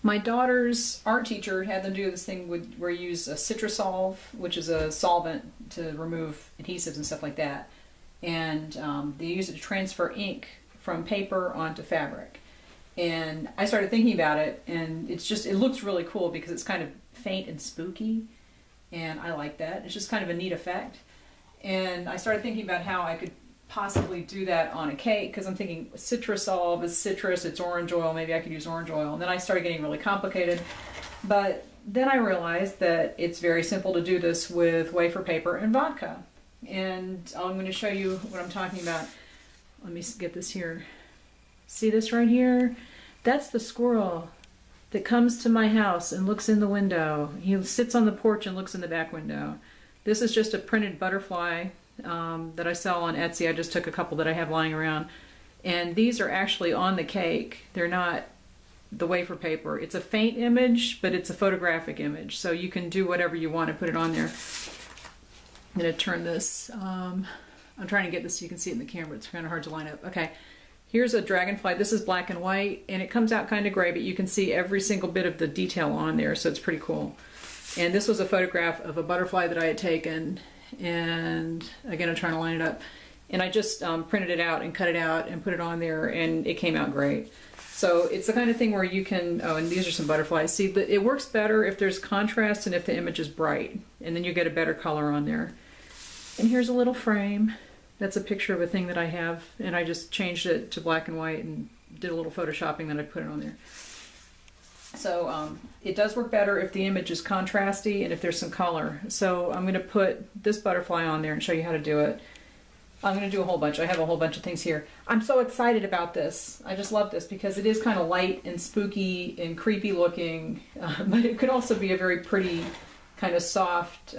My daughter's art teacher had them do this thing where you use a Citrosolve, which is a solvent to remove adhesives and stuff like that. And they use it to transfer ink from paper onto fabric. And I started thinking about it, and it looks really cool because it's kind of faint and spooky, and I like that. It's just kind of a neat effect. And I started thinking about how I could possibly do that on a cake, because I'm thinking Citrosolve is citrus, it's orange oil, maybe I could use orange oil. And then I started getting really complicated. But then I realized that it's very simple to do this with wafer paper and vodka. And I'm going to show you what I'm talking about. Let me get this here. See this right here? That's the squirrel that comes to my house and looks in the window. He sits on the porch and looks in the back window. This is just a printed butterfly that I sell on Etsy. I just took a couple that I have lying around. And these are actually on the cake. They're not the wafer paper. It's a faint image, but it's a photographic image. So you can do whatever you want to put it on there. I'm going to turn this. I'm trying to get this so you can see it in the camera. It's kind of hard to line up. Okay. Here's a dragonfly. This is black and white, and it comes out kind of gray, but you can see every single bit of the detail on there, so it's pretty cool. And this was a photograph of a butterfly that I had taken, and again, I'm trying to line it up. And I just printed it out and cut it out and put it on there, and it came out great. So it's the kind of thing where you can, oh, and these are some butterflies. See, it works better if there's contrast and if the image is bright, and then you get a better color on there. And here's a little frame. That's a picture of a thing that I have, and I just changed it to black and white and did a little photoshopping, then I put it on there. So it does work better if the image is contrasty and if there's some color. So I'm going to put this butterfly on there and show you how to do it. I'm going to do a whole bunch. I have a whole bunch of things here. I'm so excited about this. I just love this because it is kind of light and spooky and creepy looking, but it could also be a very pretty kind of soft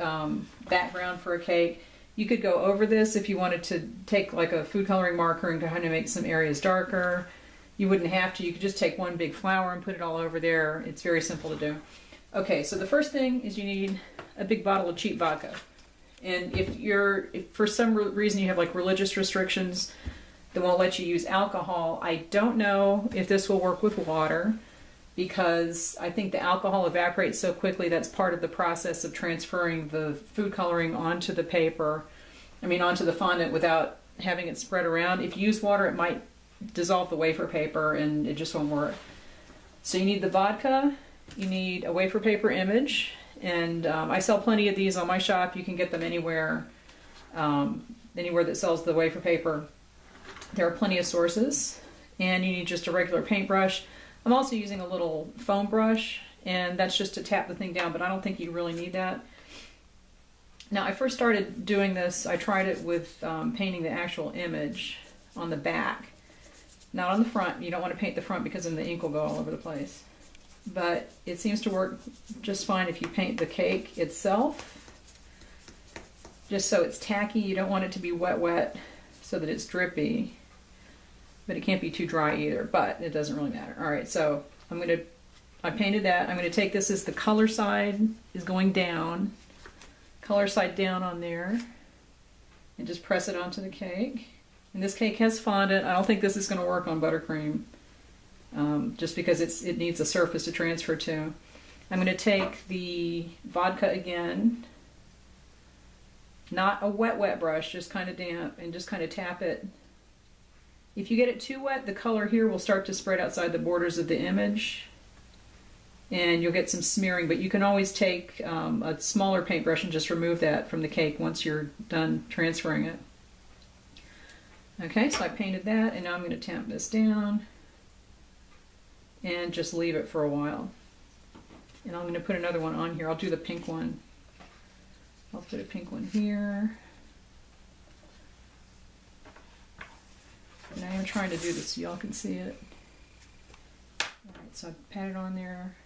background for a cake. You could go over this if you wanted to take like a food coloring marker and kind of make some areas darker. You wouldn't have to. You could just take one big flower and put it all over there. It's very simple to do. Okay, so the first thing is you need a big bottle of cheap vodka. And if for some reason you have like religious restrictions that won't let you use alcohol, I don't know if this will work with water, because I think the alcohol evaporates so quickly. That's part of the process of transferring the food coloring onto the paper, onto the fondant without having it spread around. If you use water, it might dissolve the wafer paper and it just won't work. So you need the vodka, you need a wafer paper image, and I sell plenty of these on my shop. You can get them anywhere that sells the wafer paper. There are plenty of sources, and you need just a regular paintbrush. I'm also using a little foam brush, and that's just to tap the thing down, but I don't think you really need that. Now, I first started doing this, I tried it with painting the actual image on the back. Not on the front. You don't want to paint the front because then the ink will go all over the place. But it seems to work just fine if you paint the cake itself. Just so it's tacky. You don't want it to be wet so that it's drippy. But it can't be too dry either, but it doesn't really matter. All right, so I painted that. I'm going to take this as the color side is going down. Color side down on there. And just press it onto the cake. And this cake has fondant. I don't think this is going to work on buttercream, just because it needs a surface to transfer to. I'm going to take the vodka again. Not a wet brush, just kind of damp, and just kind of tap it. If you get it too wet, the color here will start to spread outside the borders of the image, and you'll get some smearing, but you can always take a smaller paintbrush and just remove that from the cake once you're done transferring it. Okay, so I painted that, and now I'm going to tamp this down and just leave it for a while. And I'm going to put another one on here. I'll do the pink one. I'll put a pink one here. And I am trying to do this so y'all can see it. Alright, so I pat it on there.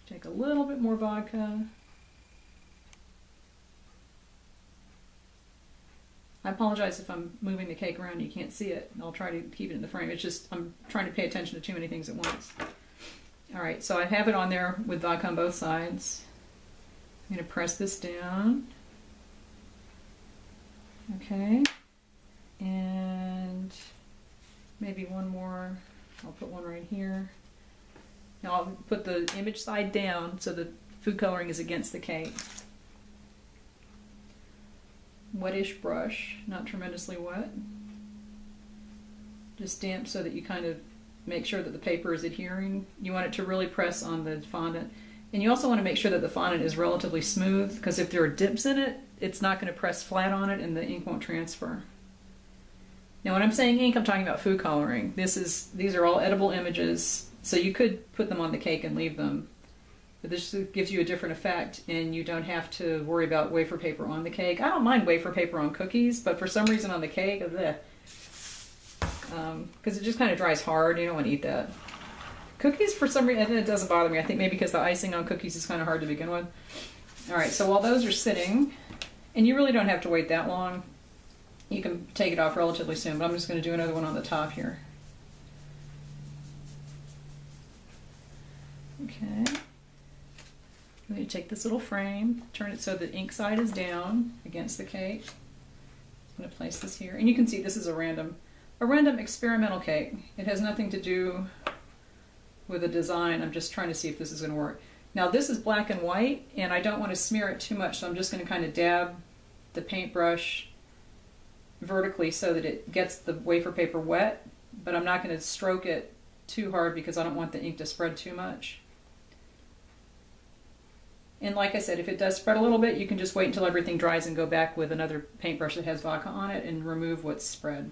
Take a little bit more vodka. I apologize if I'm moving the cake around and you can't see it. I'll try to keep it in the frame. It's just I'm trying to pay attention to too many things at once. Alright, so I have it on there with vodka on both sides. I'm going to press this down. Okay. And maybe one more. I'll put one right here. Now I'll put the image side down so the food coloring is against the cake. Wettish brush, not tremendously wet. Just damp so that you kind of make sure that the paper is adhering. You want it to really press on the fondant. And you also want to make sure that the fondant is relatively smooth, because if there are dips in it, it's not going to press flat on it and the ink won't transfer. Now when I'm saying ink, I'm talking about food coloring. These are all edible images, so you could put them on the cake and leave them. But this gives you a different effect, and you don't have to worry about wafer paper on the cake. I don't mind wafer paper on cookies, but for some reason on the cake, because it just kind of dries hard. You don't want to eat that. Cookies, for some reason, it doesn't bother me. I think maybe because the icing on cookies is kind of hard to begin with. All right, so while those are sitting, and you really don't have to wait that long, you can take it off relatively soon, but I'm just going to do another one on the top here. Okay. I'm going to take this little frame, turn it so the ink side is down against the cake. I'm going to place this here, and you can see this is a random experimental cake. It has nothing to do with a design. I'm just trying to see if this is going to work. Now this is black and white, and I don't want to smear it too much, so I'm just going to kind of dab the paintbrush vertically so that it gets the wafer paper wet, but I'm not going to stroke it too hard because I don't want the ink to spread too much. And like I said, if it does spread a little bit, you can just wait until everything dries and go back with another paintbrush that has vodka on it and remove what's spread.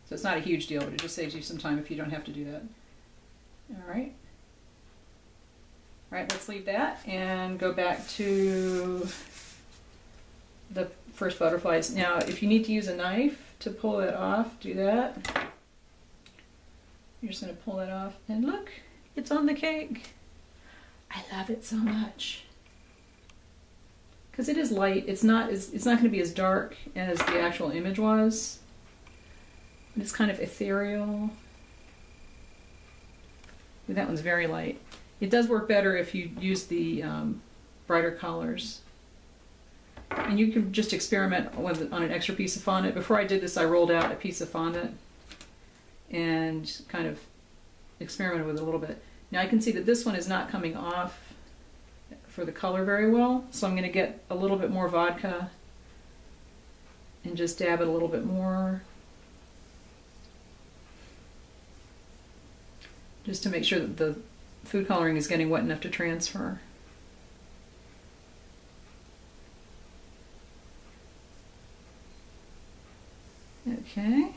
So it's not a huge deal, but it just saves you some time if you don't have to do that. All right. All right, let's leave that and go back to the first butterflies. Now, if you need to use a knife to pull it off, do that. You're just going to pull it off, and look, it's on the cake. I love it so much because it is light. It's not going to be as dark as the actual image was. It's kind of ethereal. That one's very light. It does work better if you use the brighter colors. And you can just experiment on an extra piece of fondant. Before I did this, I rolled out a piece of fondant and kind of experimented with it a little bit. Now I can see that this one is not coming off for the color very well, so I'm going to get a little bit more vodka and just dab it a little bit more, just to make sure that the food coloring is getting wet enough to transfer. Okay.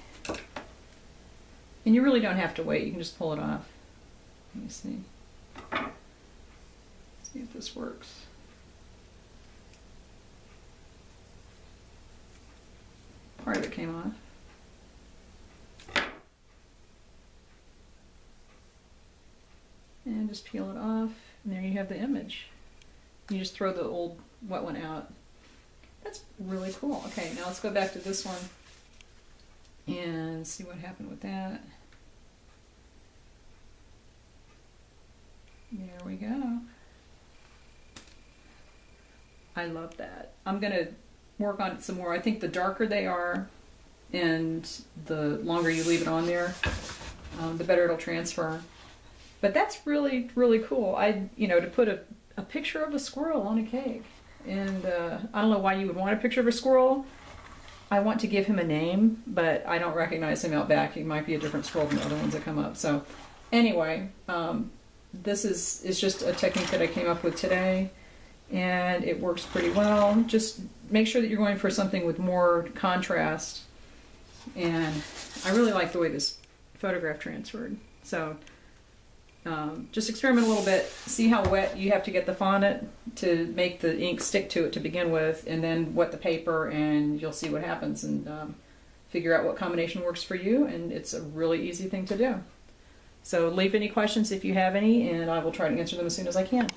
And you really don't have to wait, you can just pull it off. Let me see. See if this works. Part of it came off. And just peel it off, and there you have the image. You just throw the old wet one out. That's really cool. Okay, now let's go back to this one and see what happened with that. There we go. I love that. I'm going to work on it some more. I think the darker they are and the longer you leave it on there, the better it'll transfer. But that's really, really cool. To put a picture of a squirrel on a cake. And I don't know why you would want a picture of a squirrel. I want to give him a name, but I don't recognize him out back. He might be a different squirrel than the other ones that come up. So anyway, this is just a technique that I came up with today, and it works pretty well. Just make sure that you're going for something with more contrast, and I really like the way this photograph transferred. So just experiment a little bit, see how wet you have to get the fondant to make the ink stick to it to begin with, and then wet the paper, and you'll see what happens, and figure out what combination works for you, and it's a really easy thing to do. So leave any questions if you have any, and I will try to answer them as soon as I can.